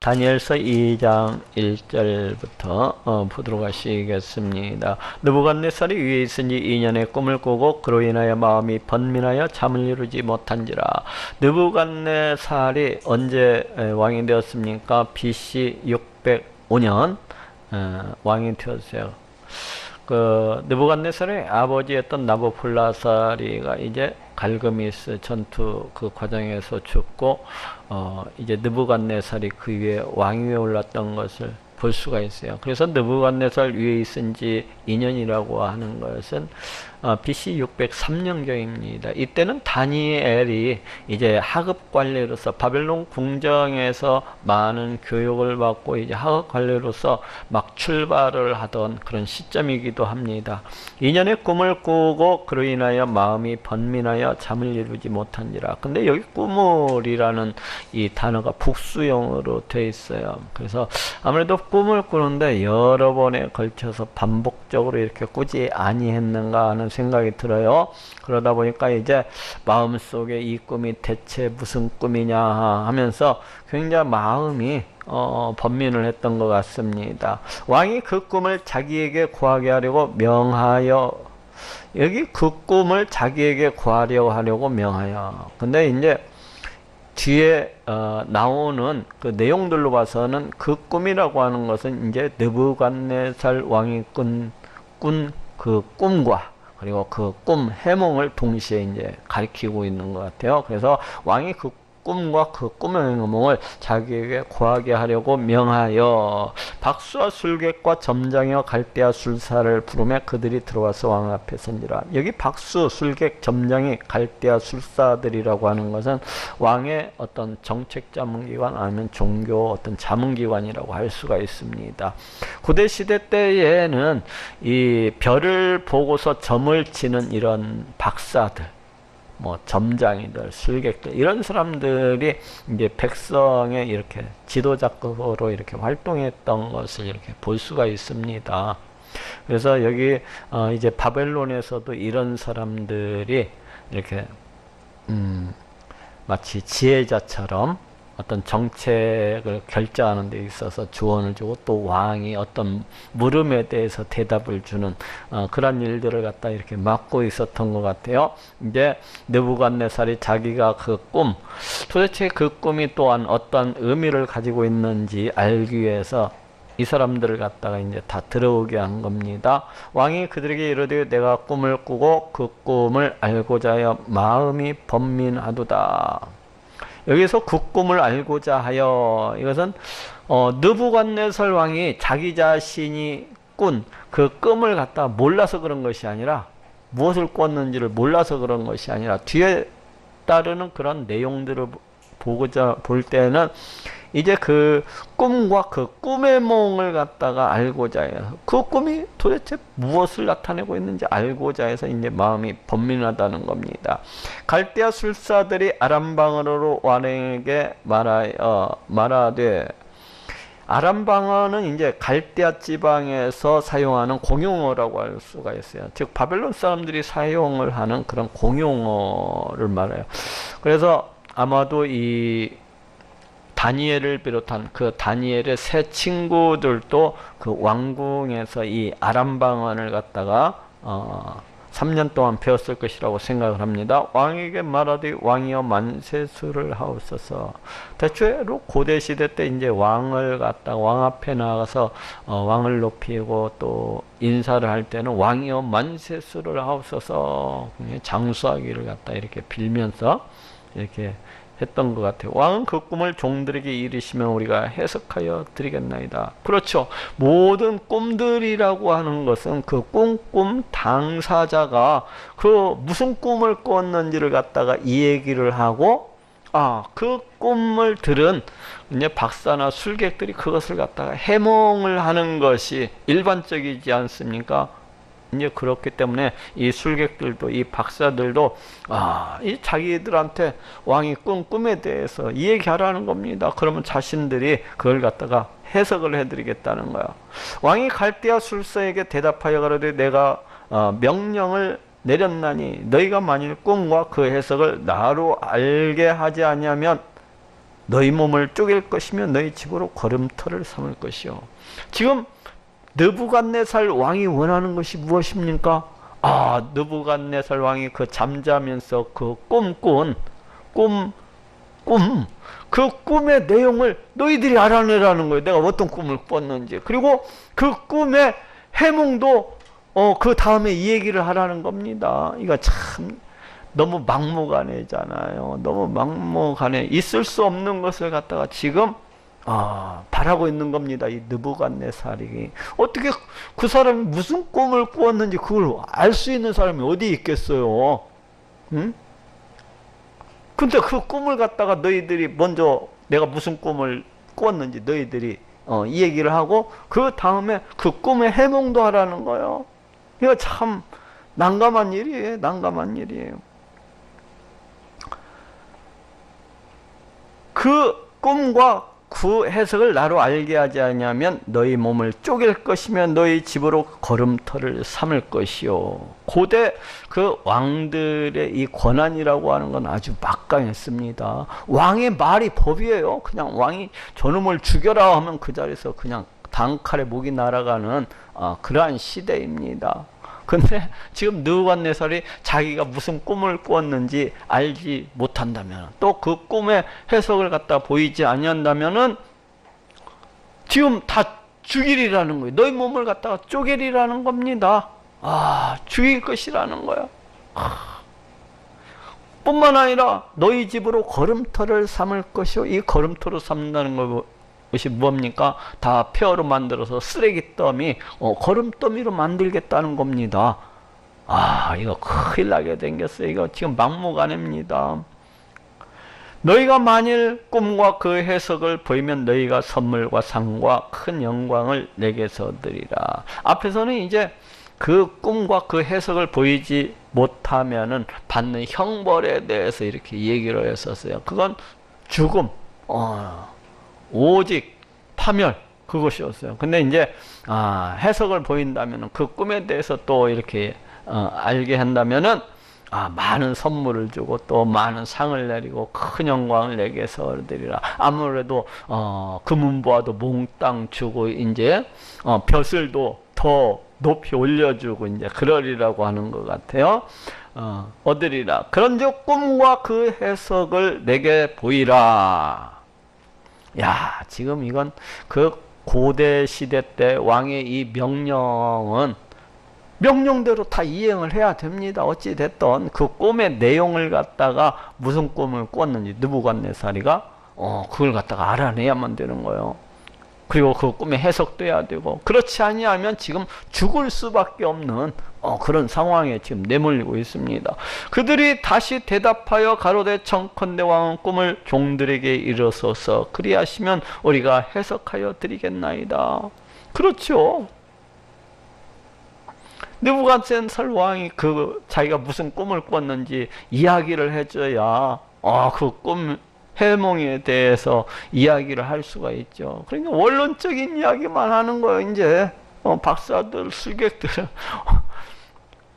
다니엘서 2장 1절부터 보도록 하시겠습니다. 느부갓네살이 위에 있으니 2년의 꿈을 꾸고 그로 인하여 마음이 번민하여 잠을 이루지 못한지라. 느부갓네살이 언제 왕이 되었습니까? BC 605년 왕이 되었어요. 그 느부갓네살의 아버지였던 나부콜라사리가 이제 갈그미스 전투 그 과정에서 죽고 이제 느부갓네살이 그 위에 왕위에 올랐던 것을 볼 수가 있어요. 그래서 느부갓네살 위에 있은 지 2년이라고 하는 것은 BC 603년경입니다. 이때는 다니엘이 이제 하급 관리로서 바벨론 궁정에서 많은 교육을 받고 이제 하급 관리로서 막 출발을 하던 그런 시점이기도 합니다. 2년의 꿈을 꾸고 그로 인하여 마음이 번민하여 잠을 이루지 못한지라. 근데 여기 꿈을이라는 이 단어가 복수형으로 되어 있어요. 그래서 아무래도 꿈을 꾸는데 여러 번에 걸쳐서 반복적으로 이렇게 꾸지 아니했는가 하는 생각이 들어요. 그러다 보니까 이제 마음속에 이 꿈이 대체 무슨 꿈이냐 하면서 굉장히 마음이 번민을 했던 것 같습니다. 왕이 그 꿈을 자기에게 구하게 하려고 명하여, 여기 그 꿈을 자기에게 구하려고 하려고 명하여. 근데 이제 뒤에 나오는 그 내용들로 봐서는 그 꿈이라고 하는 것은 이제 느부갓네살 왕이 꾼 그 꿈과 그리고 그 꿈 해몽을 동시에 이제 가리키고 있는 것 같아요. 그래서 왕이 그 꿈과 그 꿈의 해몽을 자기에게 구하게 하려고 명하여 박수와 술객과 점장이와 갈대아 술사를 부르며 그들이 들어와서 왕 앞에 선지라. 여기 박수, 술객, 점장이 갈대아 술사들이라고 하는 것은 왕의 어떤 정책 자문기관 아니면 종교 어떤 자문기관이라고 할 수가 있습니다. 고대 시대 때에는 이 별을 보고서 점을 치는 이런 박사들, 뭐 점장이들, 술객들 이런 사람들이 이제 백성의 이렇게 지도자급으로 이렇게 활동했던 것을 이렇게 볼 수가 있습니다. 그래서 여기 이제 바벨론에서도 이런 사람들이 이렇게 마치 지혜자처럼 어떤 정책을 결정하는 데 있어서 조언을 주고 또 왕이 어떤 물음에 대해서 대답을 주는 그런 일들을 갖다 이렇게 맡고 있었던 것 같아요. 이제 느부갓네살이 자기가 그 꿈, 도대체 그 꿈이 또한 어떤 의미를 가지고 있는지 알기 위해서 이 사람들을 갖다가 이제 다 들어오게 한 겁니다. 왕이 그들에게 이르되 내가 꿈을 꾸고 그 꿈을 알고자 하여 마음이 번민하도다. 여기서 그 꿈을 알고자 하여, 이것은 느부갓네살 왕이 자기 자신이 꾼 그 꿈을 갖다 몰라서 그런 것이 아니라, 무엇을 꿨는지를 몰라서 그런 것이 아니라 뒤에 따르는 그런 내용들을 볼 때는 이제 그 꿈과 그 꿈의 몽을 갖다가 알고자 해서 그 꿈이 도대체 무엇을 나타내고 있는지 알고자 해서 이제 마음이 번민하다는 겁니다. 갈대아 술사들이 아람방언으로 왕에게 말하되, 아람방언은 이제 갈대아 지방에서 사용하는 공용어라고 할 수가 있어요. 즉 바벨론 사람들이 사용을 하는 그런 공용어를 말해요. 그래서 아마도 이 다니엘을 비롯한 그 다니엘의 세 친구들도 그 왕궁에서 이 아람방언을 갖다가 3년 동안 배웠을 것이라고 생각을 합니다. 왕에게 말하되 왕이여 만세수를 하옵소서. 대체로 고대 시대 때 이제 왕을 갖다가 왕 앞에 나가서 왕을 높이고 또 인사를 할 때는 왕이여 만세수를 하옵소서, 장수하기를 갖다 이렇게 빌면서 이렇게 했던 것 같아요. 왕은 그 꿈을 종들에게 이르시면 우리가 해석하여 드리겠나이다. 그렇죠. 모든 꿈들이라고 하는 것은 그 꿈 당사자가 그 무슨 꿈을 꿨는지를 갖다가 이 얘기를 하고, 그 꿈을 들은 이제 박사나 술객들이 그것을 갖다가 해몽을 하는 것이 일반적이지 않습니까? 이제 그렇기 때문에 이 술객들도 이 박사들도 이 자기들한테 왕이 꾼 꿈에 대해서 이 얘기하라는 겁니다. 그러면 자신들이 그걸 갖다가 해석을 해드리겠다는 거야. 왕이 갈대아 술사에게 대답하여 가로되 내가 명령을 내렸나니 너희가 만일 꿈과 그 해석을 나로 알게 하지 아니하면 너희 몸을 쪼갤 것이며 너희 집으로 걸음터를 삼을 것이요. 지금 느부갓네살 왕이 원하는 것이 무엇입니까? 느부갓네살 왕이 그 잠자면서 그 꿈꾼 그 꿈의 내용을 너희들이 알아내라는 거예요. 내가 어떤 꿈을 꿨는지. 그리고 그 꿈의 해몽도 그 다음에 이 얘기를 하라는 겁니다. 이거 참 너무 막무가내잖아요. 너무 막무가내. 있을 수 없는 것을 갖다가 지금 바라고 있는 겁니다. 이 느부갓네살이. 어떻게 그 사람이 무슨 꿈을 꾸었는지 그걸 알 수 있는 사람이 어디 있겠어요? 응? 근데 그 꿈을 갖다가 너희들이 먼저 내가 무슨 꿈을 꾸었는지 너희들이 이 얘기를 하고 그 다음에 그 꿈의 해몽도 하라는 거예요. 이거 참 난감한 일이에요. 난감한 일이에요. 그 꿈과 그 해석을 나로 알게 하지 않으면 너희 몸을 쪼갤 것이며 너희 집으로 걸음터를 삼을 것이요. 고대 그 왕들의 이 권한이라고 하는 건 아주 막강했습니다. 왕의 말이 법이에요. 그냥 왕이 저놈을 죽여라 하면 그 자리에서 그냥 단칼에 목이 날아가는 그러한 시대입니다. 근데 지금 느부갓네살이 자기가 무슨 꿈을 꾸었는지 알지 못한다면, 또 그 꿈의 해석을 갖다 보이지 아니한다면은 지금 다 죽이리라는 거예요. 너희 몸을 갖다가 쪼개리라는 겁니다. 죽일 것이라는 거야. 뿐만 아니라 너희 집으로 걸음터를 삼을 것이요. 이 걸음터로 삼는다는 것이 뭡니까? 다 폐허로 만들어서 쓰레기 더미, 걸음더미로 만들겠다는 겁니다. 이거 큰일 나게 생겼어요. 이거 지금 막무가내입니다. 너희가 만일 꿈과 그 해석을 보이면 너희가 선물과 상과 큰 영광을 내게서 드리라. 앞에서는 이제 그 꿈과 그 해석을 보이지 못하면은 받는 형벌에 대해서 이렇게 얘기를 했었어요. 그건 죽음, 오직 파멸, 그것이었어요. 근데 이제 해석을 보인다면 그 꿈에 대해서 또 이렇게 알게 한다면은 많은 선물을 주고 또 많은 상을 내리고 큰 영광을 내게서 드리라. 아무래도 금은보화도 몽땅 주고 이제 벼슬도 더 높이 올려주고 이제 그러리라고 하는 것 같아요. 얻으리라. 그런즉 꿈과 그 해석을 내게 보이라. 야, 지금 이건 그 고대 시대 때 왕의 이 명령은 명령대로 다 이행을 해야 됩니다. 어찌 됐든 그 꿈의 내용을 갖다가 무슨 꿈을 꿨는지 느부갓네살이가 그걸 갖다가 알아내야만 되는 거예요. 그리고 그 꿈의 해석도 해야 되고, 그렇지 아니하면 지금 죽을 수밖에 없는 그런 상황에 지금 내몰리고 있습니다. 그들이 다시 대답하여 가로되 청컨대 왕은 꿈을 종들에게 이르소서. 그리하시면 우리가 해석하여 드리겠나이다. 그렇죠. 느부갓네살 왕이 자기가 무슨 꿈을 꿨는지 이야기를 해줘야 그 꿈 해몽에 대해서 이야기를 할 수가 있죠. 그러니까 원론적인 이야기만 하는 거예요. 이제 박사들, 술객들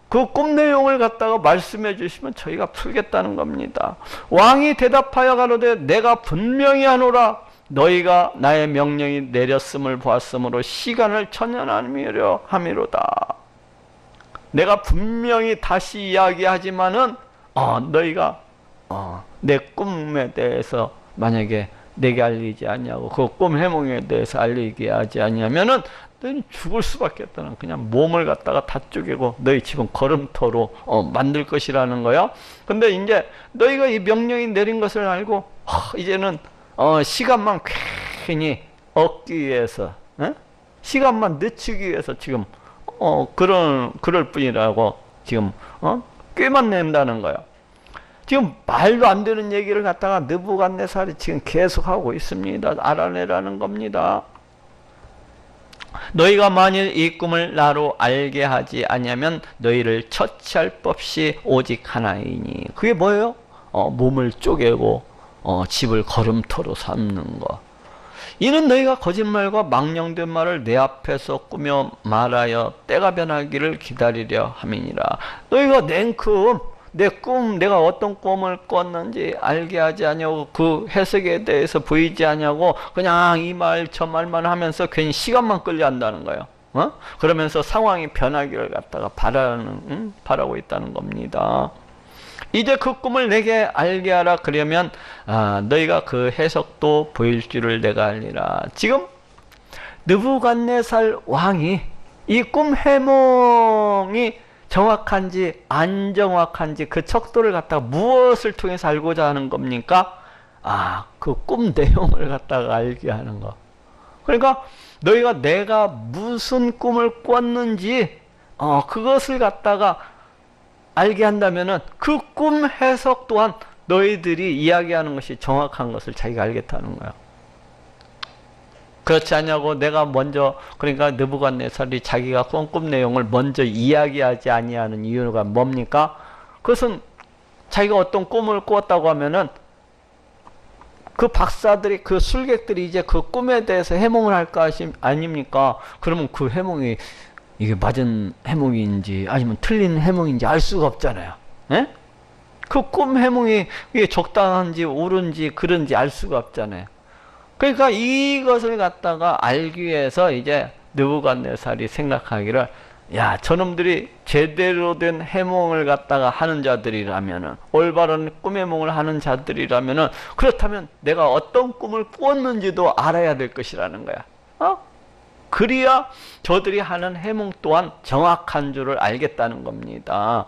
그 꿈 내용을 갖다가 말씀해 주시면 저희가 풀겠다는 겁니다. 왕이 대답하여 가로되 내가 분명히 하노라. 너희가 나의 명령이 내렸음을 보았으므로 시간을 천년함이려 함이로다. 내가 분명히 다시 이야기하지만은 너희가 내 꿈에 대해서 만약에 내게 알리지 않냐고, 그 꿈 해몽에 대해서 알리게 하지 않냐면은 너희는 죽을 수밖에 없다는, 그냥 몸을 갖다가 다 쪼개고 너희 집은 걸음터로 만들 것이라는 거야. 근데 이제 너희가 이 명령이 내린 것을 알고 이제는 시간만 괜히 얻기 위해서, 시간만 늦추기 위해서 지금 그럴 뿐이라고 지금 꾀만 낸다는 거야. 지금 말도 안 되는 얘기를 갖다가 느부갓네살이 지금 계속하고 있습니다. 알아내라는 겁니다. 너희가 만일 이 꿈을 나로 알게 하지 아니하면 너희를 처치할 법시 오직 하나이니. 그게 뭐예요? 몸을 쪼개고 집을 걸음터로 삼는 거. 이는 너희가 거짓말과 망령된 말을 내 앞에서 꾸며 말하여 때가 변하기를 기다리려 함이니라. 너희가 냉큼 내가 어떤 꿈을 꿨는지 알게 하지 않냐고, 그 해석에 대해서 보이지 않냐고, 그냥 이 말 저 말만 하면서 괜히 시간만 끌려 한다는 거예요. 그러면서 상황이 변하기를 갖다가 바라고 있다는 겁니다. 이제 그 꿈을 내게 알게 하라. 그러면 너희가 그 해석도 보일 줄을 내가 알리라. 지금 느부갓네살 왕이 이 꿈 해몽이 정확한지 안 정확한지 그 척도를 갖다가 무엇을 통해서 알고자 하는 겁니까? 그 꿈 내용을 갖다가 알게 하는 거. 그러니까 너희가 내가 무슨 꿈을 꿨는지 그것을 갖다가 알게 한다면은 그 꿈 해석 또한 너희들이 이야기하는 것이 정확한 것을 자기가 알겠다는 거야. 그렇지 않냐고. 내가 먼저, 그러니까 느부갓네살이 자기가 꿈 내용을 먼저 이야기하지 아니하는 이유가 뭡니까? 그것은 자기가 어떤 꿈을 꾸었다고 하면은 그 박사들이, 그 술객들이 이제 그 꿈에 대해서 해몽을 할 거 아닙니까? 그러면 그 해몽이 이게 맞은 해몽인지 아니면 틀린 해몽인지 알 수가 없잖아요. 예? 그 꿈 해몽이 이게 적당한지 옳은지 그런지 알 수가 없잖아요. 그러니까 이것을 갖다가 알기 위해서 이제 느부갓네살이 생각하기를, 야, 저놈들이 제대로 된 해몽을 갖다가 하는 자들이라면은, 올바른 꿈 해몽을 하는 자들이라면은, 그렇다면 내가 어떤 꿈을 꾸었는지도 알아야 될 것이라는 거야. 그래야 저들이 하는 해몽 또한 정확한 줄을 알겠다는 겁니다.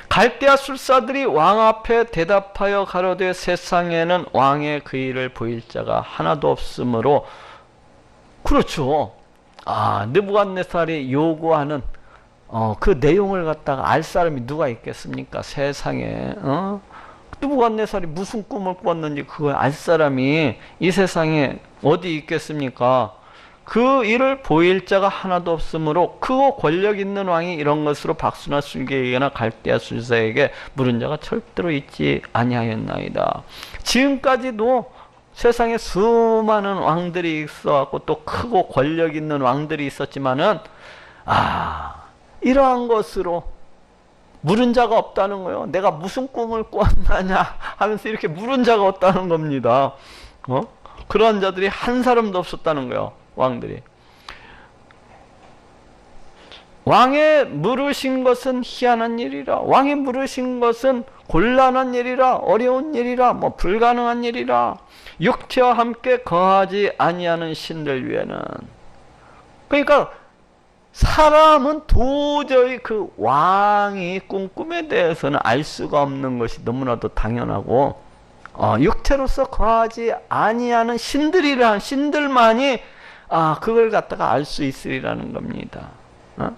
갈대아 술사들이 왕 앞에 대답하여 가로되 세상에는 왕의 그 일을 보일 자가 하나도 없으므로. 그렇죠. 느부갓네살이 요구하는 그 내용을 갖다가 알 사람이 누가 있겠습니까? 세상에. 느부갓네살이 무슨 꿈을 꿨는지 그걸 알 사람이 이 세상에 어디 있겠습니까? 그 일을 보일 자가 하나도 없으므로 크고 권력 있는 왕이 이런 것으로 박수나 술객에게나 갈대아 술사에게 물은 자가 절대로 있지 아니하였나이다. 지금까지도 세상에 수많은 왕들이 있어갖고 또 크고 권력 있는 왕들이 있었지만은 이러한 것으로 물은 자가 없다는 거예요. 내가 무슨 꿈을 꿨느냐 하면서 이렇게 물은 자가 없다는 겁니다. 그러한 자들이 한 사람도 없었다는 거예요. 왕들이. 왕의 물으신 것은 희한한 일이라. 왕이 물으신 것은 곤란한 일이라. 어려운 일이라. 불가능한 일이라. 육체와 함께 거하지 아니하는 신들 위에는. 그러니까 사람은 도저히 그 왕이 꿈에 대해서는 알 수가 없는 것이 너무나도 당연하고, 육체로서 거하지 아니하는 신들만이 그걸 갖다가 알 수 있으리라는 겁니다.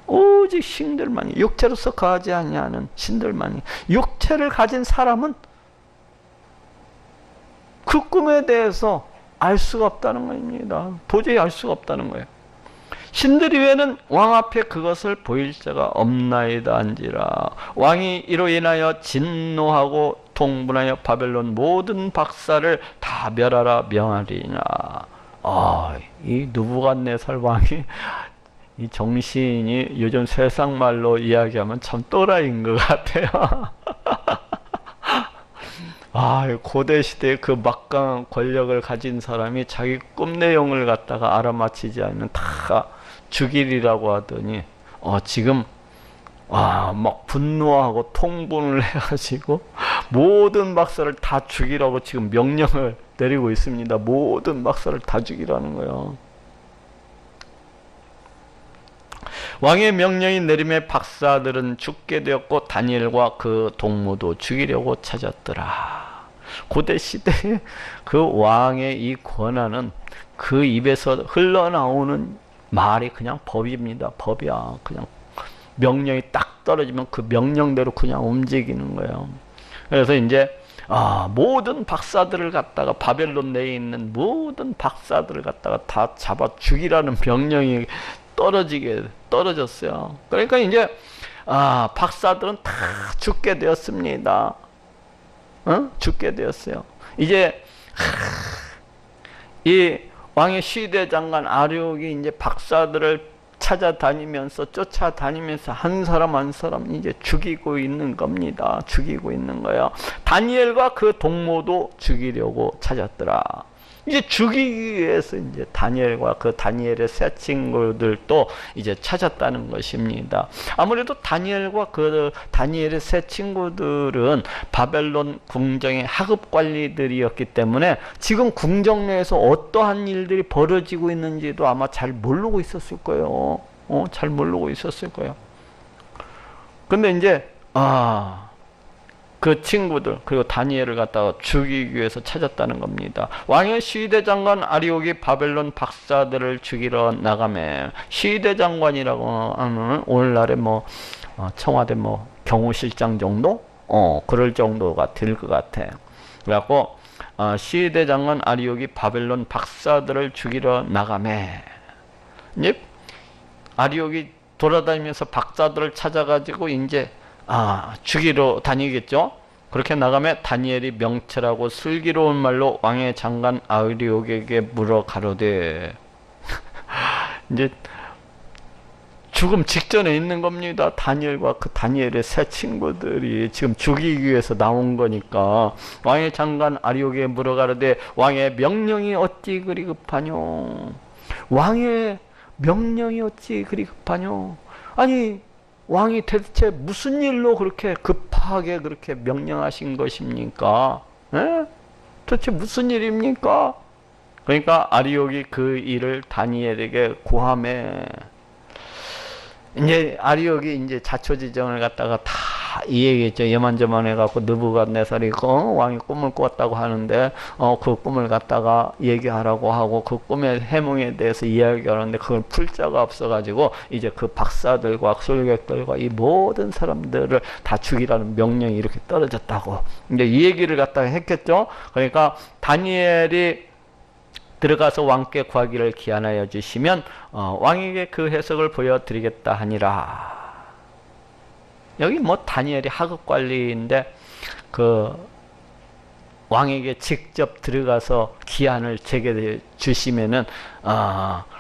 오직 신들만이, 육체로서 거하지 아니하는 신들만이. 육체를 가진 사람은 그 꿈에 대해서 알 수가 없다는 겁니다. 도저히 알 수가 없다는 거예요. 신들 위에는 왕 앞에 그것을 보일 자가 없나이다 한지라. 왕이 이로 인하여 진노하고 통분하여 바벨론 모든 박사를 다 멸하라 명하리라. 이 느부갓네살 왕이 이 정신이 요즘 세상 말로 이야기하면 참 또라이인 것 같아요. 고대 시대에 그 막강한 권력을 가진 사람이 자기 꿈 내용을 갖다가 알아맞히지 않으면 다 죽이리라고 하더니 지금 막 분노하고 통분을 해가지고 모든 박사를 다 죽이라고 지금 명령을 내리고 있습니다. 모든 박사를 다 죽이라는 거예요. 왕의 명령이 내림에 박사들은 죽게 되었고 다니엘과 그 동무도 죽이려고 찾았더라. 고대 시대에 그 왕의 이 권한은 그 입에서 흘러나오는 말이 그냥 법입니다. 법이야. 그냥 명령이 딱 떨어지면 그 명령대로 그냥 움직이는 거예요. 그래서 이제 모든 박사들을 갖다가 바벨론 내에 있는 모든 박사들을 갖다가 다 잡아 죽이라는 명령이 떨어졌어요. 그러니까 이제 박사들은 다 죽게 되었습니다. 죽게 되었어요. 이제 이 왕의 시대장관 아류옥이 이제 박사들을 찾아다니면서 쫓아다니면서 한 사람 한 사람 이제 죽이고 있는 겁니다. 죽이고 있는 거예요. 다니엘과 그 동무도 죽이려고 찾았더라. 이제 죽이기 위해서 이제 다니엘과 그 다니엘의 세 친구들도 이제 찾았다는 것입니다. 아무래도 다니엘과 그 다니엘의 세 친구들은 바벨론 궁정의 하급 관리들이었기 때문에 지금 궁정 내에서 어떠한 일들이 벌어지고 있는지도 아마 잘 모르고 있었을 거예요. 잘 모르고 있었을 거예요. 근데 이제 그 친구들 그리고 다니엘을 갖다가 죽이기 위해서 찾았다는 겁니다. 왕의 시대장관 아리옥이 바벨론 박사들을 죽이러 나가매. 시대장관이라고 하는 오늘날의 청와대 경호실장 정도? 그럴 정도가 될 것 같아. 그래갖고 시대장관 아리옥이 바벨론 박사들을 죽이러 나가매. 이제 아리옥이 돌아다니면서 박사들을 찾아가지고 이제 죽이러 다니겠죠. 그렇게 나가면 다니엘이 명철하고 슬기로운 말로 왕의 장관 아리옥에게 물어 가로되 이제 죽음 직전에 있는 겁니다. 다니엘과 그 다니엘의 세 친구들이 지금 죽이기 위해서 나온 거니까 왕의 장관 아리옥에게 물어 가로되 왕의 명령이 어찌 그리 급하뇨. 왕의 명령이 어찌 그리 급하뇨. 아니 왕이 대체 무슨 일로 그렇게 급하게 그렇게 명령하신 것입니까? 도대체 무슨 일입니까? 그러니까 아리옥이 그 일을 다니엘에게 고하매. 이제 아리옥이 이제 자초지정을 갖다가 다 이야기했죠. 여만저만 해갖고 느부갓네살이 왕이 꿈을 꿨다고 하는데 그 꿈을 갖다가 얘기하라고 하고 그 꿈의 해몽에 대해서 이야기하는데 그걸 풀 자가 없어가지고 이제 그 박사들과 솔객들과 이 모든 사람들을 다 죽이라는 명령이 이렇게 떨어졌다고 이제 이 얘기를 갖다가 했겠죠. 그러니까 다니엘이 들어가서 왕께 구하기를 기한하여 주시면 왕에게 그 해석을 보여드리겠다 하니라. 여기 다니엘이 하급관리인데 그 왕에게 직접 들어가서 기한을 제게 주시면은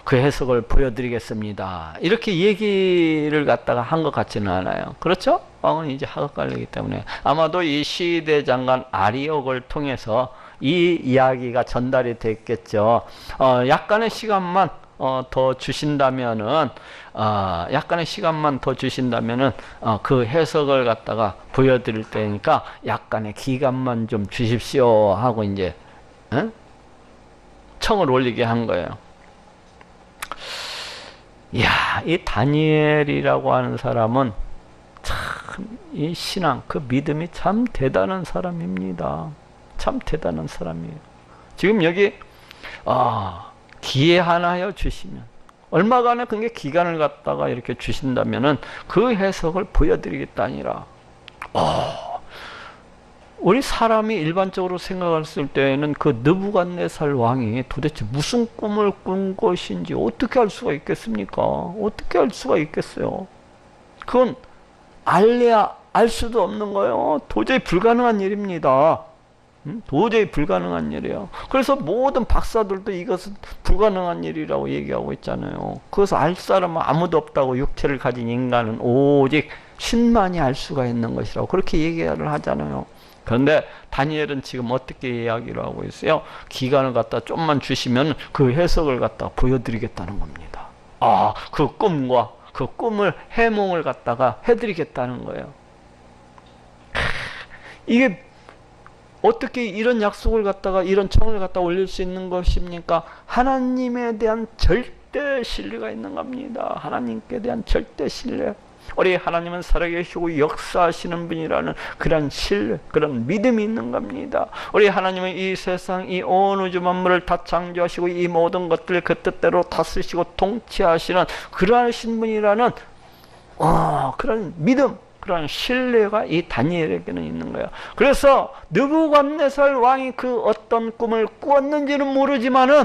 그 해석을 보여드리겠습니다. 이렇게 얘기를 갖다가 한 것 같지는 않아요. 그렇죠? 왕은 이제 하급관리이기 때문에 아마도 이 시대장관 아리옥을 통해서 이 이야기가 전달이 됐겠죠. 약간의 시간만 더 주신다면은 그 해석을 갖다가 보여드릴 테니까 약간의 기간만 좀 주십시오 하고 이제 청을 올리게 한 거예요. 이야, 이 다니엘이라고 하는 사람은 참 이 신앙, 그 믿음이 참 대단한 사람입니다. 참 대단한 사람이에요. 지금 여기 기한하여 주시면 얼마간의 그게 기간을 갖다가 이렇게 주신다면은 그 해석을 보여드리겠다 아니라 우리 사람이 일반적으로 생각했을 때에는 그 느부갓네살 왕이 도대체 무슨 꿈을 꾼 것인지 어떻게 알 수가 있겠습니까? 어떻게 알 수가 있겠어요? 그건 알 수도 없는 거예요. 도저히 불가능한 일입니다. 도저히 불가능한 일이에요. 그래서 모든 박사들도 이것은 불가능한 일이라고 얘기하고 있잖아요. 그것을 알 사람은 아무도 없다고. 육체를 가진 인간은 오직 신만이 알 수가 있는 것이라고 그렇게 얘기를 하잖아요. 그런데 다니엘은 지금 어떻게 이야기를 하고 있어요? 기간을 갖다 좀만 주시면 그 해석을 갖다 보여드리겠다는 겁니다. 그 꿈과 그 꿈을 해몽을 갖다가 해드리겠다는 거예요. 이게 어떻게 이런 약속을 갖다가 이런 청을 갖다 올릴 수 있는 것입니까? 하나님에 대한 절대 신뢰가 있는 겁니다. 하나님께 대한 절대 신뢰. 우리 하나님은 살아계시고 역사하시는 분이라는 그런 신뢰, 그런 믿음이 있는 겁니다. 우리 하나님은 이 세상, 이 온 우주 만물을 다 창조하시고 이 모든 것들을 그 뜻대로 다스리시고 통치하시는 그러하신 분이라는 그런 믿음, 그런 신뢰가 이 다니엘에게는 있는 거예요. 그래서 느부갓네살 왕이 그 어떤 꿈을 꾸었는지는 모르지만은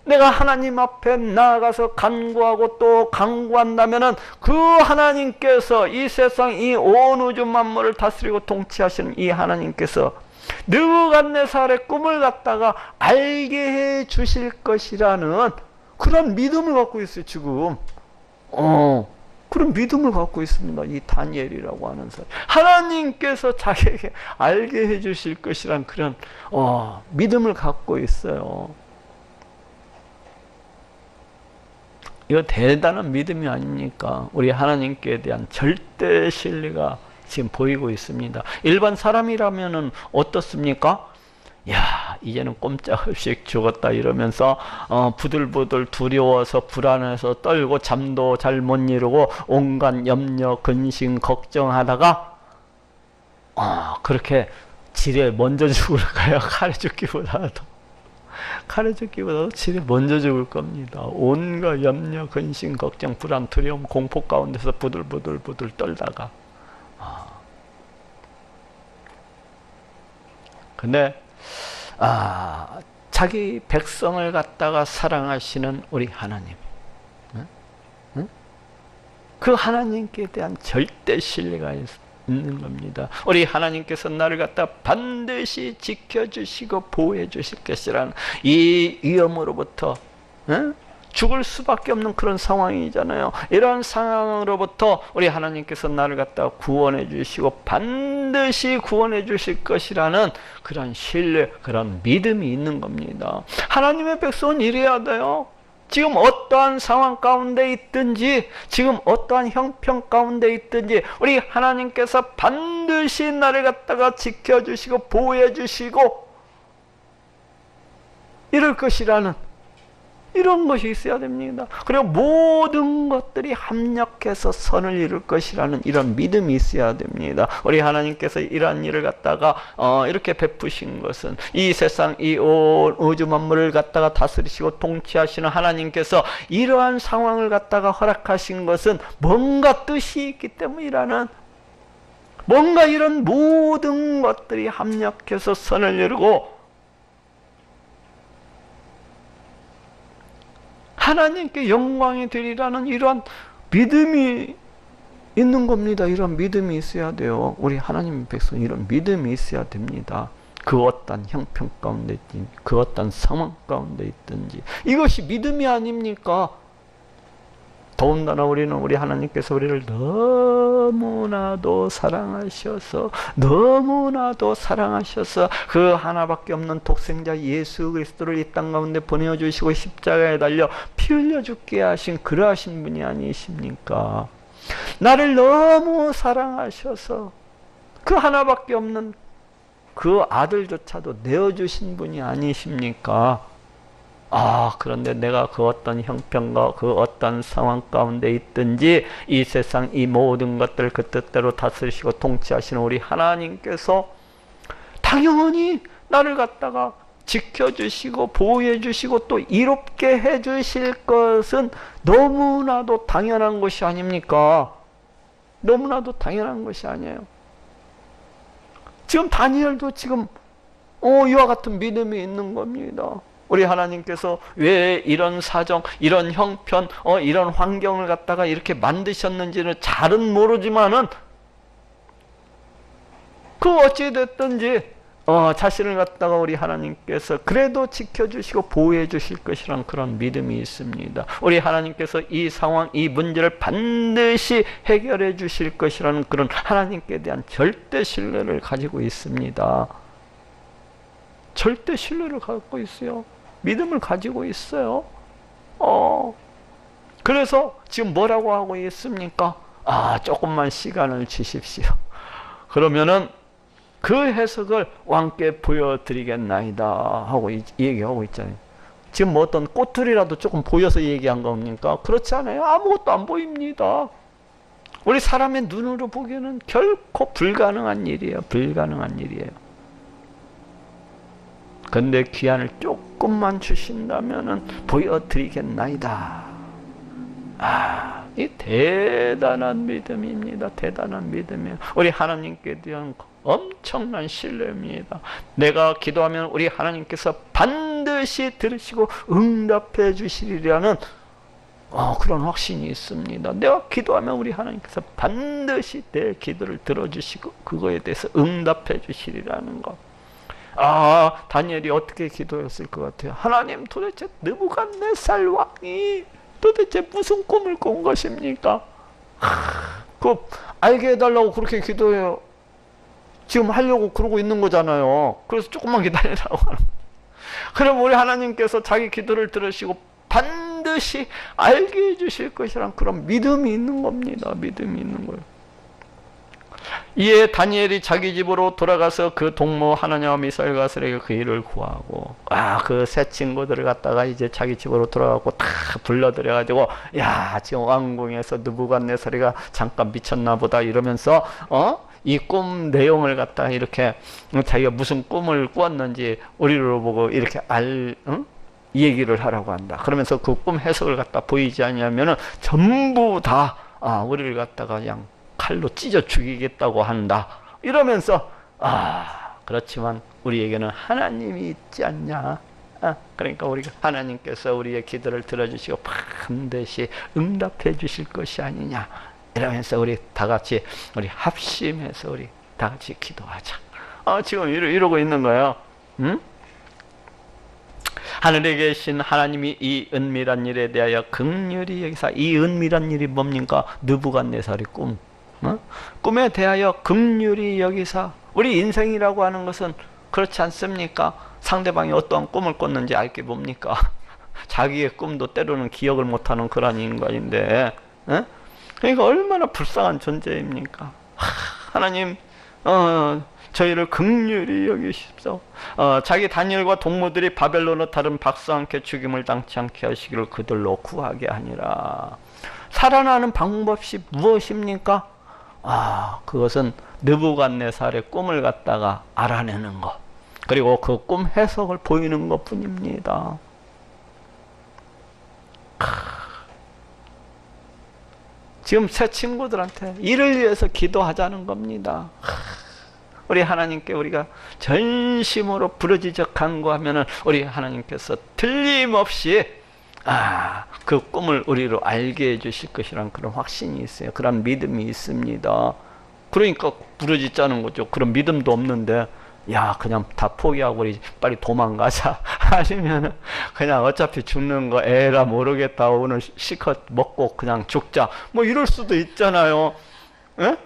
내가 하나님 앞에 나아가서 간구하고 또 간구한다면은 그 하나님께서 이 세상 이 온 우주 만물을 다스리고 통치하시는 이 하나님께서 느부갓네살의 꿈을 갖다가 알게 해 주실 것이라는 그런 믿음을 갖고 있어요. 지금 그런 믿음을 갖고 있습니다. 이 다니엘이라고 하는 사람. 하나님께서 자기에게 알게 해주실 것이란 그런 믿음을 갖고 있어요. 이거 대단한 믿음이 아닙니까? 우리 하나님께 대한 절대 신뢰가 지금 보이고 있습니다. 일반 사람이라면은 어떻습니까? 야, 이제는 꼼짝없이 죽었다 이러면서 부들부들 두려워서 불안해서 떨고 잠도 잘 못 이루고 온갖 염려, 근심, 걱정하다가 그렇게 지뢰 먼저 죽으러 가요. 칼에 죽기보다도 지뢰 먼저 죽을 겁니다. 온갖 염려, 근심, 걱정, 불안, 두려움, 공포 가운데서 부들부들 떨다가 근데 자기 백성을 갖다가 사랑하시는 우리 하나님, 그 하나님께 대한 절대 신뢰가 있는 겁니다. 우리 하나님께서 나를 갖다 반드시 지켜주시고 보호해 주실 것이라는 이 위험으로부터 죽을 수밖에 없는 그런 상황이잖아요. 이런 상황으로부터 우리 하나님께서 나를 갖다 구원해 주시고 반드시 구원해 주실 것이라는 그런 신뢰, 그런 믿음이 있는 겁니다. 하나님의 백성은 이래야 돼요. 지금 어떠한 상황 가운데 있든지, 지금 어떠한 형편 가운데 있든지 우리 하나님께서 반드시 나를 갖다가 지켜주시고 보호해 주시고 이럴 것이라는 이런 것이 있어야 됩니다. 그리고 모든 것들이 합력해서 선을 이룰 것이라는 이런 믿음이 있어야 됩니다. 우리 하나님께서 이러한 일을 갖다가 이렇게 베푸신 것은 이 세상 이 온 우주 만물을 갖다가 다스리시고 통치하시는 하나님께서 이러한 상황을 갖다가 허락하신 것은 뭔가 뜻이 있기 때문이라는, 뭔가 이런 모든 것들이 합력해서 선을 이루고 하나님께 영광이 되리라는 이러한 믿음이 있는 겁니다. 이런 믿음이 있어야 돼요. 우리 하나님의 백성 이런 믿음이 있어야 됩니다. 그 어떤 형편 가운데 있든지, 그 어떤 상황 가운데 있든지 이것이 믿음이 아닙니까? 더군다나 우리는 우리 하나님께서 우리를 너무나도 사랑하셔서 그 하나밖에 없는 독생자 예수 그리스도를 이 땅 가운데 보내주시고 십자가에 달려 피 흘려 죽게 하신 그러하신 분이 아니십니까? 나를 너무 사랑하셔서 그 하나밖에 없는 그 아들조차도 내어주신 분이 아니십니까? 그런데 내가 그 어떤 형편과 그 어떤 상황 가운데 있든지 이 세상 이 모든 것들 그 뜻대로 다스리시고 통치하시는 우리 하나님께서 당연히 나를 갖다가 지켜주시고 보호해주시고 또 이롭게 해주실 것은 너무나도 당연한 것이 아닙니까? 너무나도 당연한 것이 아니에요. 지금 다니엘도 지금 이와 같은 믿음이 있는 겁니다. 우리 하나님께서 왜 이런 사정, 이런 형편, 이런 환경을 갖다가 이렇게 만드셨는지는 잘은 모르지만은 그 어찌 됐든지 자신을 갖다가 우리 하나님께서 그래도 지켜주시고 보호해 주실 것이란 그런 믿음이 있습니다. 우리 하나님께서 이 상황, 이 문제를 반드시 해결해 주실 것이라는 그런 하나님께 대한 절대 신뢰를 가지고 있습니다. 절대 신뢰를 갖고 있어요. 믿음을 가지고 있어요. 그래서 지금 뭐라고 하고 있습니까? 조금만 시간을 주십시오. 그러면은 그 해석을 왕께 보여드리겠나이다 하고 얘기하고 있잖아요. 지금 뭐 어떤 꼬투리라도 조금 보여서 얘기한 겁니까? 그렇지 않아요. 아무것도 안 보입니다. 우리 사람의 눈으로 보기에는 결코 불가능한 일이에요. 불가능한 일이에요. 근데 기한을 조금만 주신다면은 보여드리겠나이다. 이 대단한 믿음입니다. 대단한 믿음이에요. 우리 하나님께 대한 엄청난 신뢰입니다. 내가 기도하면 우리 하나님께서 반드시 들으시고 응답해 주시리라는 그런 확신이 있습니다. 내가 기도하면 우리 하나님께서 반드시 내 기도를 들어주시고 그거에 대해서 응답해 주시리라는 것. 다니엘이 어떻게 기도했을 것 같아요? 하나님, 도대체 느부갓네살 왕이 도대체 무슨 꿈을 꾼 것입니까? 그 알게 해달라고 그렇게 기도해요. 지금 하려고 그러고 있는 거잖아요. 그래서 조금만 기다리라고 하는 거예요. 그럼 우리 하나님께서 자기 기도를 들으시고 반드시 알게 해주실 것이란 그런 믿음이 있는 겁니다. 믿음이 있는 거예요. 이에 다니엘이 자기 집으로 돌아가서 그 동무 하나냐와 미사엘가스에게 그 일을 구하고, 그 세 친구들을 갖다가 이제 자기 집으로 돌아가고 다 불러들여가지고, 야, 지금 왕궁에서 느부갓네살이가 잠깐 미쳤나 보다 이러면서 이 꿈 내용을 갖다가 이렇게 자기가 무슨 꿈을 꾸었는지 우리를 보고 이렇게 얘기를 하라고 한다. 그러면서 그 꿈 해석을 갖다 보이지 않냐면은 전부 다 우리를 갖다가 그냥 칼로 찢어 죽이겠다고 한다. 이러면서 그렇지만 우리에게는 하나님이 있지 않냐. 그러니까 우리가 하나님께서 우리의 기도를 들어주시고 반드시 응답해 주실 것이 아니냐. 이러면서 우리 다 같이 우리 합심해서 우리 다 같이 기도하자. 지금 이러고 있는 거예요. 응? 하늘에 계신 하나님이 이 은밀한 일에 대하여 긍휼히 여기사, 이 은밀한 일이 뭡니까? 느부갓네살의 꿈. 꿈에 대하여 긍휼히 여기사, 우리 인생이라고 하는 것은 그렇지 않습니까? 상대방이 어떠한 꿈을 꿨는지 알게 뭡니까? 자기의 꿈도 때로는 기억을 못하는 그런 인간인데, 그러니까 얼마나 불쌍한 존재입니까? 하나님, 저희를 긍휼히 여기십시오. 자기 다니엘과 동무들이 바벨론으로 다른 박사 함께 죽임을 당치 않게 하시기를 그들로 구하게 하니라. 살아나는 방법이 무엇입니까? 그것은 느부갓네살의 꿈을 갖다가 알아내는 것, 그리고 그 꿈 해석을 보이는 것 뿐입니다. 지금 새 친구들한테 이를 위해서 기도하자는 겁니다. 우리 하나님께 우리가 전심으로 부르짖어 간구하면은 우리 하나님께서 틀림없이 그 꿈을 우리로 알게 해주실 것이란 그런 확신이 있어요. 그런 믿음이 있습니다. 그러니까 부르짖자는 거죠. 그런 믿음도 없는데, 그냥 다 포기하고 우리 빨리 도망가자. 아니면은 그냥 어차피 죽는 거 에라 모르겠다. 오늘 실컷 먹고 그냥 죽자. 뭐 이럴 수도 있잖아요. 예?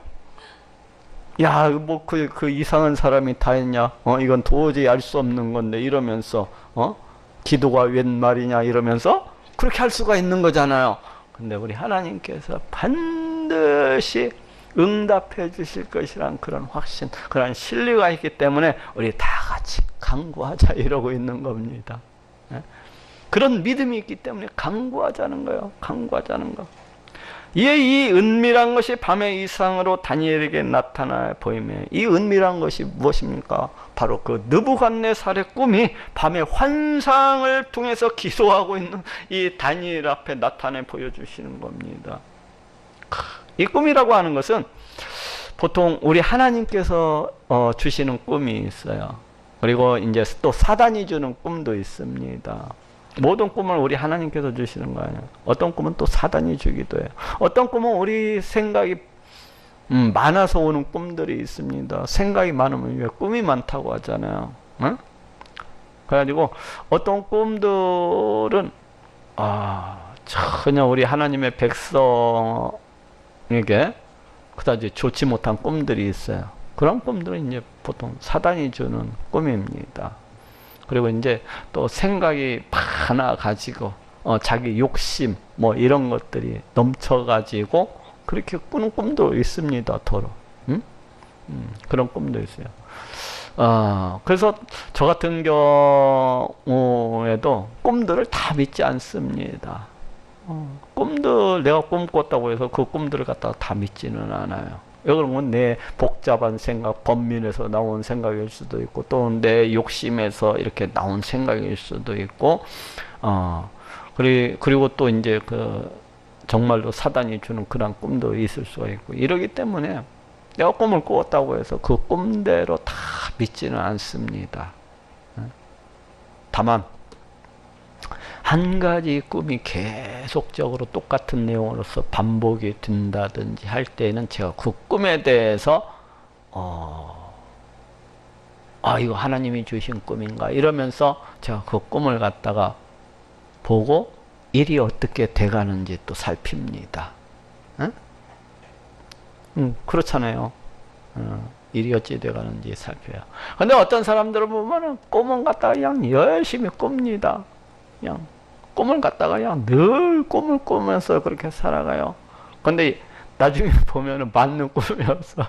뭐 그 이상한 사람이 다 했냐? 이건 도저히 알 수 없는 건데 이러면서 기도가 웬 말이냐 이러면서 그렇게 할 수가 있는 거잖아요. 근데 우리 하나님께서 반드시 응답해 주실 것이란 그런 확신, 그런 신뢰가 있기 때문에 우리 다 같이 간구하자 이러고 있는 겁니다. 그런 믿음이 있기 때문에 간구하자는 거예요. 간구하자는 거. 이에 이 은밀한 것이 밤의 이상으로 다니엘에게 나타나 보이며, 이 은밀한 것이 무엇입니까? 바로 그 느부갓네살의 꿈이 밤의 환상을 통해서 기도하고 있는 이 다니엘 앞에 나타내 보여주시는 겁니다. 이 꿈이라고 하는 것은 보통 우리 하나님께서 주시는 꿈이 있어요. 그리고 이제 또 사단이 주는 꿈도 있습니다. 모든 꿈을 우리 하나님께서 주시는 거 아니에요. 어떤 꿈은 또 사단이 주기도 해요. 어떤 꿈은 우리 생각이 많아서 오는 꿈들이 있습니다. 생각이 많으면 왜 꿈이 많다고 하잖아요. 그래가지고 어떤 꿈들은 전혀 우리 하나님의 백성에게 그다지 좋지 못한 꿈들이 있어요. 그런 꿈들은 이제 보통 사단이 주는 꿈입니다. 그리고 이제 또 생각이 많아 가지고 자기 욕심 뭐 이런 것들이 넘쳐 가지고 그렇게 꾸는 꿈도 있습니다. 더러 그런 꿈도 있어요. 그래서 저 같은 경우에도 꿈들을 다 믿지 않습니다. 꿈들 내가 꿈 꿨다고 해서 그 꿈들을 갖다가 다 믿지는 않아요. 왜 그러면 내 복잡한 생각, 번민에서 나온 생각일 수도 있고, 또 내 욕심에서 이렇게 나온 생각일 수도 있고, 그리고 또 이제 정말로 사단이 주는 그런 꿈도 있을 수가 있고, 이러기 때문에 내가 꿈을 꾸었다고 해서 그 꿈대로 다 믿지는 않습니다. 다만, 한 가지 꿈이 계속적으로 똑같은 내용으로서 반복이 된다든지 할 때에는 제가 그 꿈에 대해서 이거 하나님이 주신 꿈인가 이러면서 제가 그 꿈을 갖다가 보고 일이 어떻게 돼가는지 또 살핍니다. 응? 그렇잖아요. 일이 어찌 돼가는지 살펴요. 근데 어떤 사람들을 보면은 꿈을 갖다가 그냥 열심히 꿉니다. 그냥 꿈을 갖다가 그냥 늘 꿈을 꾸면서 그렇게 살아가요. 근데 나중에 보면은 맞는 꿈이 없어.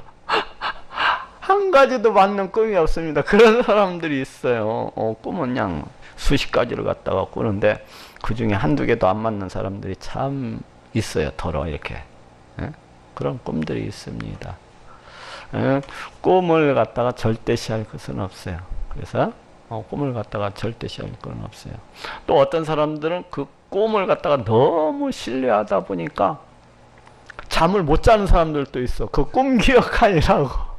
한 가지도 맞는 꿈이 없습니다. 그런 사람들이 있어요. 꿈은 그냥 수십 가지를 갖다가 꾸는데 그 중에 한두 개도 안 맞는 사람들이 참 있어요. 더러 이렇게. 예? 그런 꿈들이 있습니다. 예? 꿈을 갖다가 절대시할 것은 없어요. 그래서 꿈을 갖다가 절대시할 건 없어요. 또 어떤 사람들은 그 꿈을 갖다가 너무 신뢰하다 보니까 잠을 못 자는 사람들도 있어. 그 꿈 기억하느라고.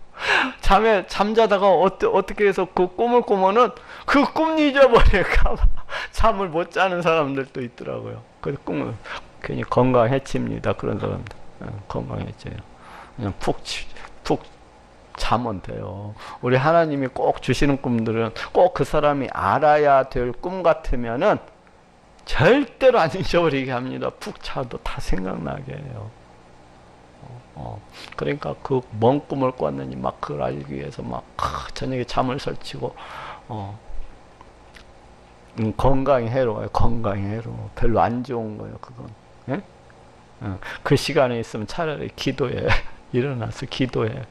잠자다가 어떻게 해서 그 꿈을 꾸면은 그 꿈 잊어버릴까봐 잠을 못 자는 사람들도 있더라고요. 그 꿈을 괜히 건강 해칩니다. 그런 사람들. 건강 해쳐요. 그냥 푹 자면 돼요. 우리 하나님이 꼭 주시는 꿈들은 꼭 그 사람이 알아야 될 꿈 같으면은 절대로 안 잊어버리게 합니다. 푹 자도 다 생각나게 해요. 그러니까 그 뭔 꿈을 꿨는지 막 그걸 알기 위해서 막 저녁에 잠을 설치고 건강에 해로워요. 건강에 해로워. 별로 안 좋은 거예요. 그건. 예? 그 시간에 있으면 차라리 기도해. 일어나서 기도해.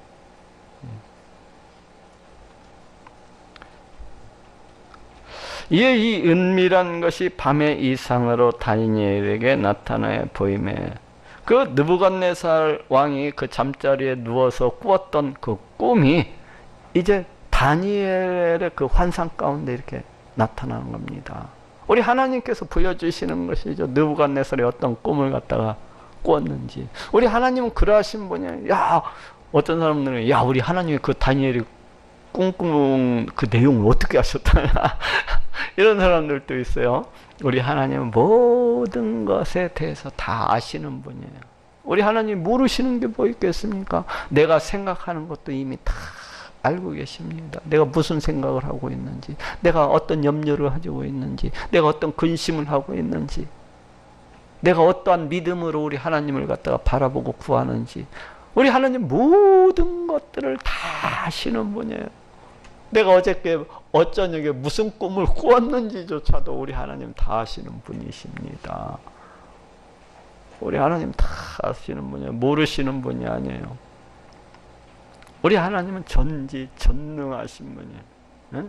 이에 이 은밀한 것이 밤의 이상으로 다니엘에게 나타나야 보이매 그 느부갓네살 왕이 그 잠자리에 누워서 꾸었던 그 꿈이 이제 다니엘의 그 환상 가운데 이렇게 나타나는 겁니다. 우리 하나님께서 보여주시는 것이죠. 느부갓네살이 어떤 꿈을 갖다가 꾸었는지. 우리 하나님은 그러하신 분이에요. 야, 어떤 사람들은 야, 우리 하나님이 그 다니엘이 꿈꾼 그 내용을 어떻게 하셨다냐 이런 사람들도 있어요. 우리 하나님은 모든 것에 대해서 다 아시는 분이에요. 우리 하나님 모르시는 게 뭐 있겠습니까? 내가 생각하는 것도 이미 다 알고 계십니다. 내가 무슨 생각을 하고 있는지, 내가 어떤 염려를 가지고 있는지, 내가 어떤 근심을 하고 있는지, 내가 어떠한 믿음으로 우리 하나님을 갖다가 바라보고 구하는지, 우리 하나님 모든 것들을 다 아시는 분이에요. 내가 어저께 어쩌녁에 무슨 꿈을 꾸었는지조차도 우리 하나님 다 아시는 분이십니다. 우리 하나님 다 아시는 분이에요. 모르시는 분이 아니에요. 우리 하나님은 전지전능하신 분이에요. 네?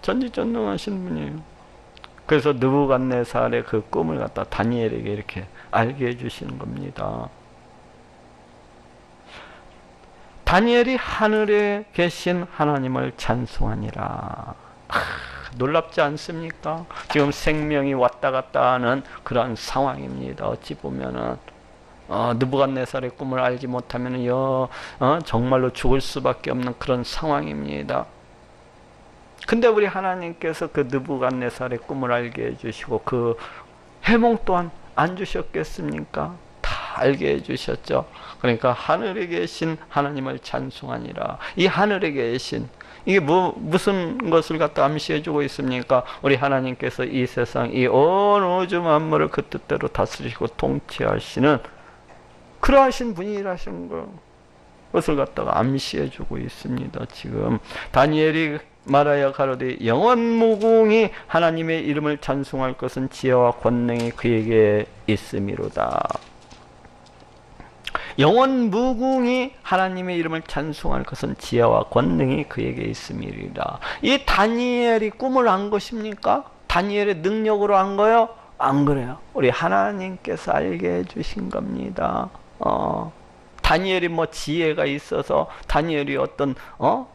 전지전능하신 분이에요. 그래서 느부갓네살의 그 꿈을 갖다 다니엘에게 이렇게 알게 해주시는 겁니다. 다니엘이 하늘에 계신 하나님을 찬송하니라. 놀랍지 않습니까? 지금 생명이 왔다 갔다 하는 그런 상황입니다. 어찌 보면은 느부갓네살의 꿈을 알지 못하면 정말로 죽을 수밖에 없는 그런 상황입니다. 근데 우리 하나님께서 그 느부갓네살의 꿈을 알게 해주시고 그 해몽 또한 안 주셨겠습니까? 다 알게 해주셨죠. 그러니까 하늘에 계신 하나님을 찬송하니라. 이 하늘에 계신 이게 무슨 것을 갖다 암시해 주고 있습니까? 우리 하나님께서 이 세상 이 온 우주 만물을 그 뜻대로 다스리시고 통치하시는 그러하신 분이라신 것을 갖다가 암시해 주고 있습니다. 지금 다니엘이 말하여 가로되 영원 무궁히 하나님의 이름을 찬송할 것은 지혜와 권능이 그에게 있음이로다. 영원 무궁히 하나님의 이름을 찬송할 것은 지혜와 권능이 그에게 있음이리라. 이 다니엘이 꿈을 안 것입니까? 다니엘의 능력으로 안 거요? 안 그래요. 우리 하나님께서 알게 해주신 겁니다. 다니엘이 뭐 지혜가 있어서 다니엘이 어떤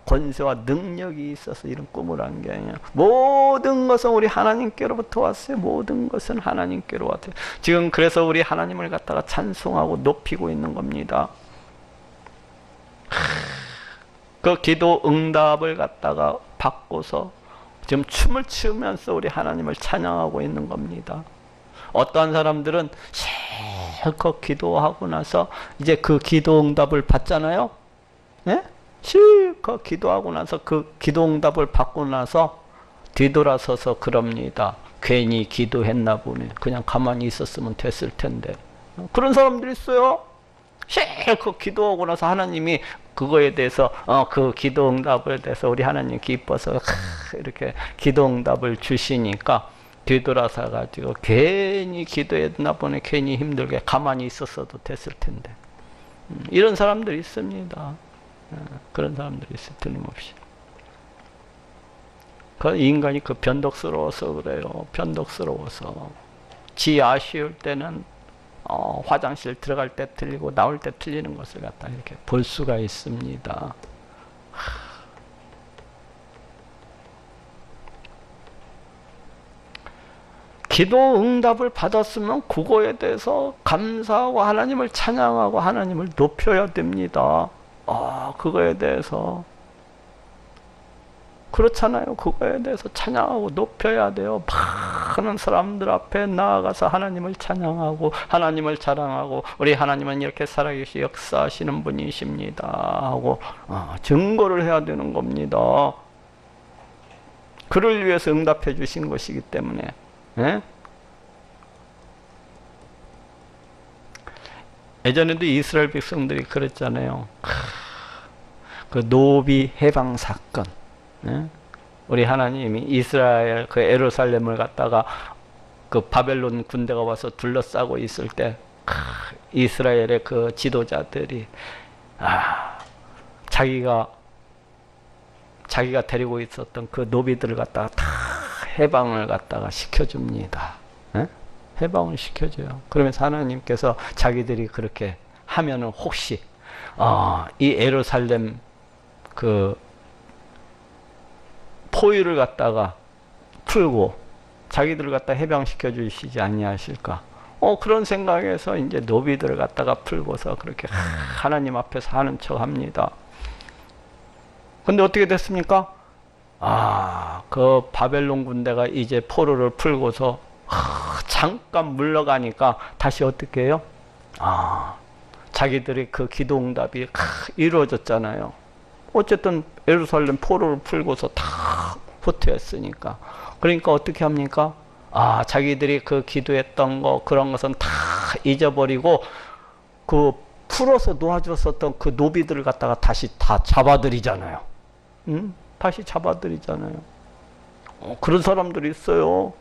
권세와 능력이 있어서 이런 꿈을 한 게 아니야. 모든 것은 우리 하나님께로부터 왔어요. 모든 것은 하나님께로 왔어요. 지금 그래서 우리 하나님을 갖다가 찬송하고 높이고 있는 겁니다. 그 기도 응답을 갖다가 받고서 지금 춤을 추면서 우리 하나님을 찬양하고 있는 겁니다. 어떠한 사람들은 실컷 기도하고 나서 이제 그 기도 응답을 받잖아요. 네? 실컷 기도하고 나서 그 기도 응답을 받고 나서 뒤돌아서서 그럽니다. 괜히 기도했나 보네. 그냥 가만히 있었으면 됐을 텐데. 그런 사람들이 있어요. 실컷 기도하고 나서 하나님이 그거에 대해서 그 기도 응답에 대해서 우리 하나님 기뻐서 이렇게 기도 응답을 주시니까 뒤돌아서 가지고 괜히 기도했나 보네. 괜히 힘들게 가만히 있었어도 됐을 텐데. 이런 사람들이 있습니다. 그런 사람들이 있어요. 틀림없이. 그 인간이 그 변덕스러워서 그래요. 변덕스러워서. 지 아쉬울 때는 화장실 들어갈 때 틀리고 나올 때 틀리는 것을 갖다 이렇게 볼 수가 있습니다. 기도 응답을 받았으면 그거에 대해서 감사하고 하나님을 찬양하고 하나님을 높여야 됩니다. 그거에 대해서 그렇잖아요. 그거에 대해서 찬양하고 높여야 돼요. 많은 사람들 앞에 나아가서 하나님을 찬양하고 하나님을 자랑하고 우리 하나님은 이렇게 살아계시 역사하시는 분이십니다 하고 증거를 해야 되는 겁니다. 그를 위해서 응답해 주신 것이기 때문에. 예? 예전에도 이스라엘 백성들이 그랬잖아요. 그 노비 해방 사건. 예? 우리 하나님이 이스라엘 그 예루살렘을 갖다가 그 바벨론 군대가 와서 둘러싸고 있을 때 이스라엘의 그 지도자들이 자기가 데리고 있었던 그 노비들을 갖다가 다 해방을 갖다가 시켜줍니다. 예? 해방을 시켜줘요. 그러면서 하나님께서 자기들이 그렇게 하면은 혹시 이 예루살렘 그 포위를 갖다가 풀고 자기들을 갖다 해방시켜 주시지 아니하실까? 그런 생각에서 이제 노비들을 갖다가 풀고서 그렇게 하나님 앞에서 하는 척 합니다. 근데 어떻게 됐습니까? 그 바벨론 군대가 이제 포로를 풀고서 잠깐 물러가니까 다시 어떻게 해요? 자기들이 그 기도 응답이 이루어졌잖아요. 어쨌든 예루살렘 포로를 풀고서 다 후퇴했으니까. 그러니까 어떻게 합니까? 자기들이 그 기도했던 거 그런 것은 다 잊어버리고 그 풀어서 놓아줬었던 그 노비들을 갖다가 다시 다 잡아들이잖아요. 다시 잡아들이잖아요. 그런 사람들이 있어요.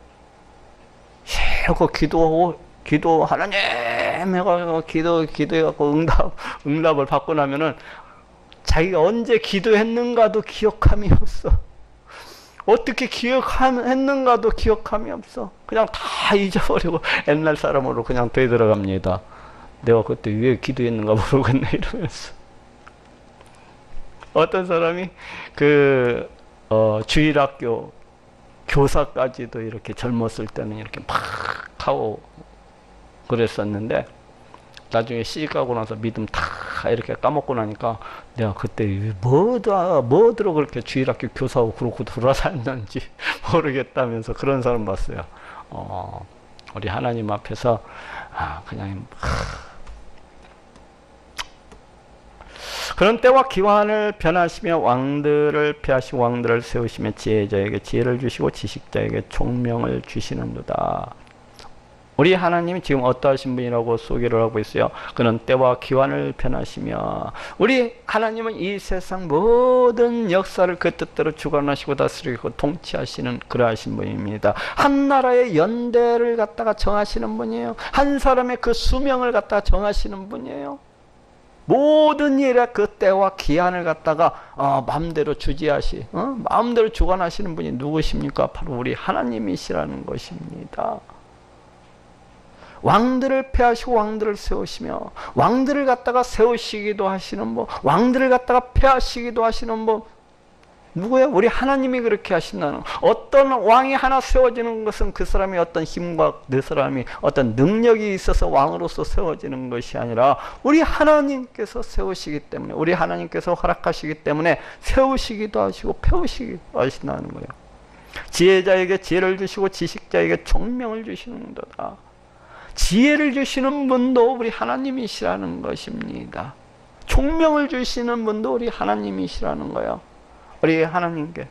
실컷 기도 하나님 해가지고 기도해갖고 응답을 받고 나면은 자기가 언제 기도했는가도 기억함이 없어. 어떻게 기억했는가도 기억함이 없어. 그냥 다 잊어버리고 옛날 사람으로 그냥 되돌아갑니다. 내가 그때 왜 기도했는가 모르겠네 이러면서. 어떤 사람이 주일학교 교사까지도 이렇게 젊었을 때는 이렇게 막 하고 그랬었는데 나중에 시집가고 나서 믿음 다 이렇게 까먹고 나니까 내가 그때 뭐들어 그렇게 주일학교 교사하고 그러고 돌아다녔는지 모르겠다면서 그런 사람 봤어요. 우리 하나님 앞에서 그냥 그런 때와 기환을 변하시며 왕들을 폐하시고 왕들을 세우시며 지혜자에게 지혜를 주시고 지식자에게 총명을 주시는도다. 우리 하나님이 지금 어떠하신 분이라고 소개를 하고 있어요. 그는 때와 기환을 변하시며 우리 하나님은 이 세상 모든 역사를 그 뜻대로 주관하시고 다스리고 통치하시는 그러하신 분입니다. 한 나라의 연대를 갖다가 정하시는 분이에요. 한 사람의 그 수명을 갖다가 정하시는 분이에요. 모든 일에 그 때와 기한을 갖다가 마음대로 마음대로 주관하시는 분이 누구십니까? 바로 우리 하나님이시라는 것입니다. 왕들을 폐하시고 왕들을 세우시며 왕들을 갖다가 세우시기도 하시는 분, 왕들을 갖다가 폐하시기도 하시는 분 누구예요? 우리 하나님이 그렇게 하신다는. 어떤 왕이 하나 세워지는 것은 그 사람이 어떤 힘과 그 사람이 어떤 능력이 있어서 왕으로서 세워지는 것이 아니라 우리 하나님께서 세우시기 때문에, 우리 하나님께서 허락하시기 때문에 세우시기도 하시고 폐우시기도 하신다는 거예요. 지혜자에게 지혜를 주시고 지식자에게 총명을 주시는도다. 지혜를 주시는 분도 우리 하나님이시라는 것입니다. 총명을 주시는 분도 우리 하나님이시라는 거예요. 우리 하나님께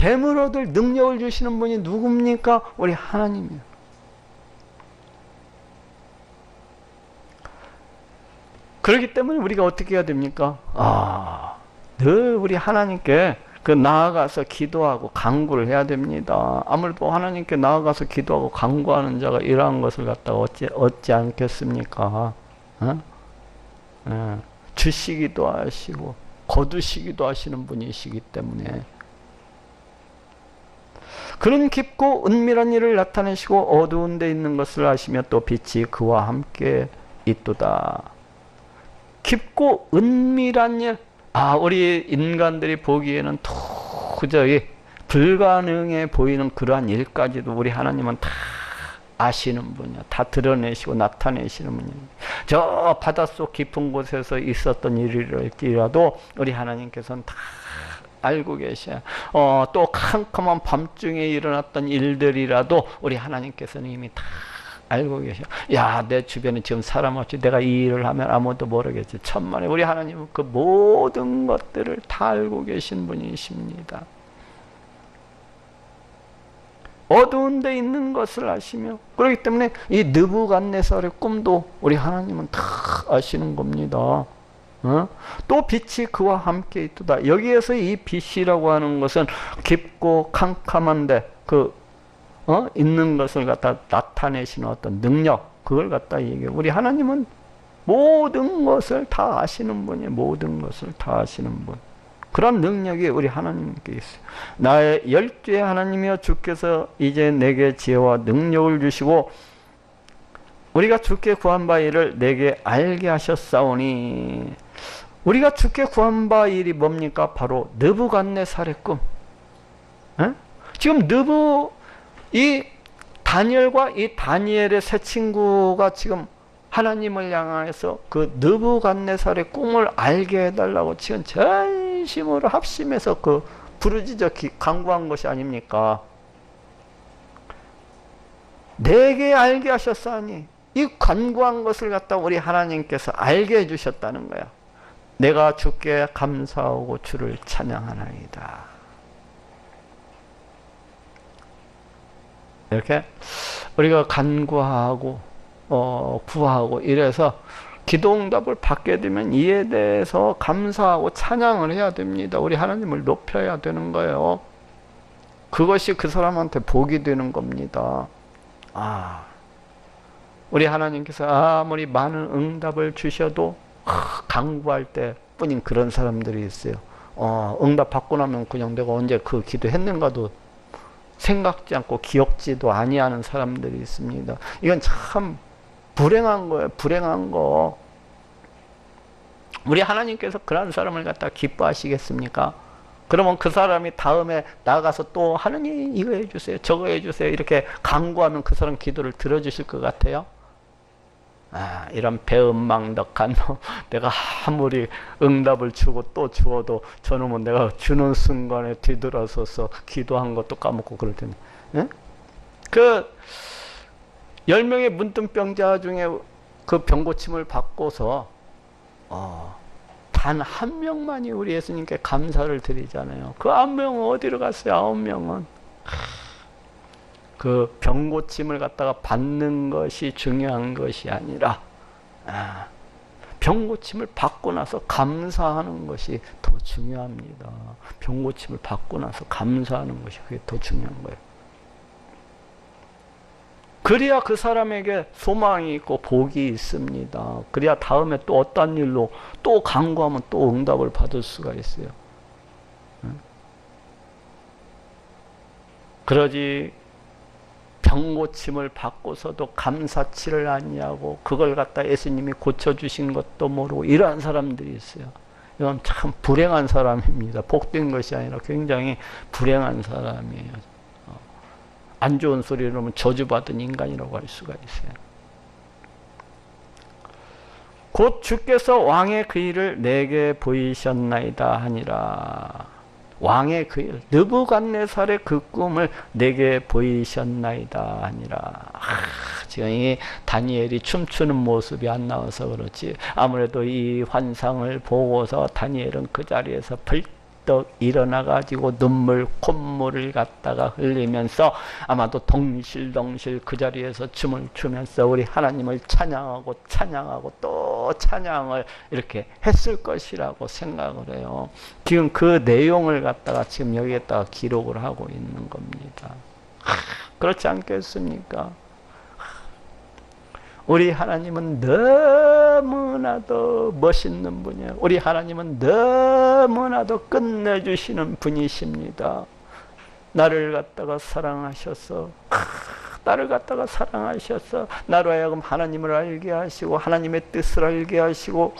재물 얻을 능력을 주시는 분이 누굽니까? 우리 하나님이에요. 그렇기 때문에 우리가 어떻게 해야 됩니까? 늘 우리 하나님께 나아가서 기도하고 간구를 해야 됩니다. 아무래도 하나님께 나아가서 기도하고 간구하는 자가 이러한 것을 갖다가 얻지 않겠습니까? 주시기도 하시고 거두시기도 하시는 분이시기 때문에 그런 깊고 은밀한 일을 나타내시고 어두운 데 있는 것을 아시며 또 빛이 그와 함께 있도다. 깊고 은밀한 일, 우리 인간들이 보기에는 도저히 불가능해 보이는 그러한 일까지도 우리 하나님은 다 아시는 분이야. 다 드러내시고 나타내시는 분이야. 저 바닷속 깊은 곳에서 있었던 일이라도 우리 하나님께서는 다 알고 계셔. 또 캄캄한 밤중에 일어났던 일들이라도 우리 하나님께서는 이미 다 알고 계셔. 야, 내 주변에 지금 사람 없지. 내가 이 일을 하면 아무도 모르겠지. 천만에 우리 하나님은 그 모든 것들을 다 알고 계신 분이십니다. 어두운 데 있는 것을 아시며 그렇기 때문에 이 느부갓네살의 꿈도 우리 하나님은 다 아시는 겁니다. 또 빛이 그와 함께 있도다. 여기에서 이 빛이라고 하는 것은 깊고 캄캄한데 있는 것을 갖다 나타내시는 어떤 능력, 그걸 갖다 얘기해. 우리 하나님은 모든 것을 다 아시는 분이에요. 모든 것을 다 아시는 분. 그런 능력이 우리 하나님께 있어요. 나의 열두의 하나님이여 주께서 이제 내게 지혜와 능력을 주시고 우리가 주께 구한 바 일을 내게 알게 하셨사오니. 우리가 주께 구한 바 일이 뭡니까? 바로 느부갓네살의 꿈. 지금 이 다니엘과 이 다니엘의 세 친구가 지금 하나님을 향해서 그 느부갓네살의 꿈을 알게 해달라고 지금 전심으로 합심해서 부르짖어 간구한 것이 아닙니까? 내게 알게 하셨사니 이 간구한 것을 갖다 우리 하나님께서 알게 해주셨다는 거야. 내가 주께 감사하고 주를 찬양하나이다. 이렇게 우리가 간구하고 구하고 이래서 기도응답을 받게 되면 이에 대해서 감사하고 찬양을 해야 됩니다. 우리 하나님을 높여야 되는 거예요. 그것이 그 사람한테 복이 되는 겁니다. 우리 하나님께서 아무리 많은 응답을 주셔도 간구할 때 뿐인 그런 사람들이 있어요. 응답 받고 나면 그냥 내가 언제 그 기도했는가도 생각지 않고 기억지도 아니하는 사람들이 있습니다. 이건 참 불행한 거예요. 불행한 거. 우리 하나님께서 그런 사람을 갖다 기뻐하시겠습니까? 그러면 그 사람이 다음에 나가서 또 하나님 이거 해주세요, 저거 해주세요 이렇게 간구하면 그 사람 기도를 들어주실 것 같아요? 이런 배은망덕한 내가 아무리 응답을 주고 또 주어도 저놈은 내가 주는 순간에 뒤돌아서서 기도한 것도 까먹고 그럴 텐데. 그 10명의 문둥병자 중에 그 병고침을 받고서 단 한 명만이 우리 예수님께 감사를 드리잖아요. 그 한 명은 어디로 갔어요? 9명은 그 병고침을 갖다가 받는 것이 중요한 것이 아니라 병고침을 받고 나서 감사하는 것이 더 중요합니다. 병고침을 받고 나서 감사하는 것이 그게 더 중요한 거예요. 그래야 그 사람에게 소망이 있고 복이 있습니다. 그래야 다음에 또 어떤 일로 또 간구하면 또 응답을 받을 수가 있어요. 그러지 병고침을 받고서도 감사치를 아니하고 그걸 갖다 예수님이 고쳐주신 것도 모르고 이러한 사람들이 있어요. 이건 참 불행한 사람입니다. 복된 것이 아니라 굉장히 불행한 사람이에요. 안 좋은 소리를 하면 저주받은 인간이라고 할 수가 있어요. 곧 주께서 왕의 그 일을 내게 보이셨나이다 하니라. 왕의 그 일, 느부갓네살의 그 꿈을 내게 보이셨나이다 하니라. 지금 이 다니엘이 춤추는 모습이 안 나와서 그렇지 아무래도 이 환상을 보고서 다니엘은 그 자리에서 벌떡 벌떡 일어나 가지고 눈물 콧물을 갖다가 흘리면서 아마도 덩실덩실 그 자리에서 춤을 추면서 우리 하나님을 찬양하고 또 찬양을 이렇게 했을 것이라고 생각을 해요. 지금 그 내용을 갖다가 지금 여기에다가 기록을 하고 있는 겁니다. 그렇지 않겠습니까? 우리 하나님은 너무나도 멋있는 분이에요. 우리 하나님은 너무나도 끝내주시는 분이십니다. 나를 갖다가 사랑하셔서 나로 하여금 하나님을 알게 하시고 하나님의 뜻을 알게 하시고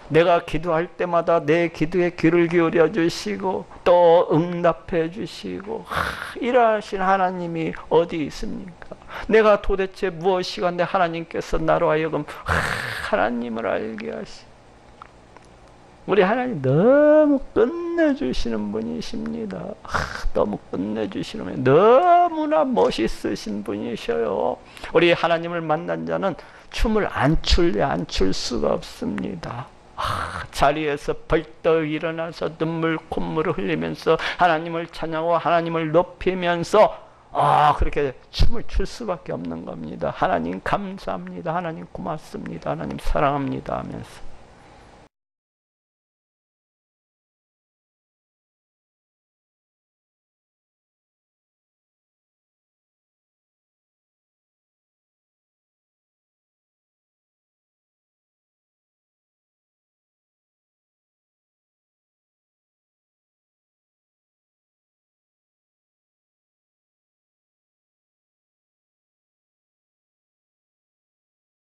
내가 기도할 때마다 내 기도에 귀를 기울여 주시고 또 응답해 주시고 이러하신 하나님이 어디 있습니까? 내가 도대체 무엇이 간데 하나님께서 나로 하여금 하나님을 알게 하시고 우리 하나님 너무 끝내주시는 분이십니다. 너무 끝내주시는 분, 너무나 멋있으신 분이셔요. 우리 하나님을 만난 자는 춤을 안 출 수가 없습니다. 자리에서 벌떡 일어나서 눈물 콧물을 흘리면서 하나님을 찬양하고 하나님을 높이면서 그렇게 춤을 출 수밖에 없는 겁니다. 하나님 감사합니다. 하나님 고맙습니다. 하나님 사랑합니다 하면서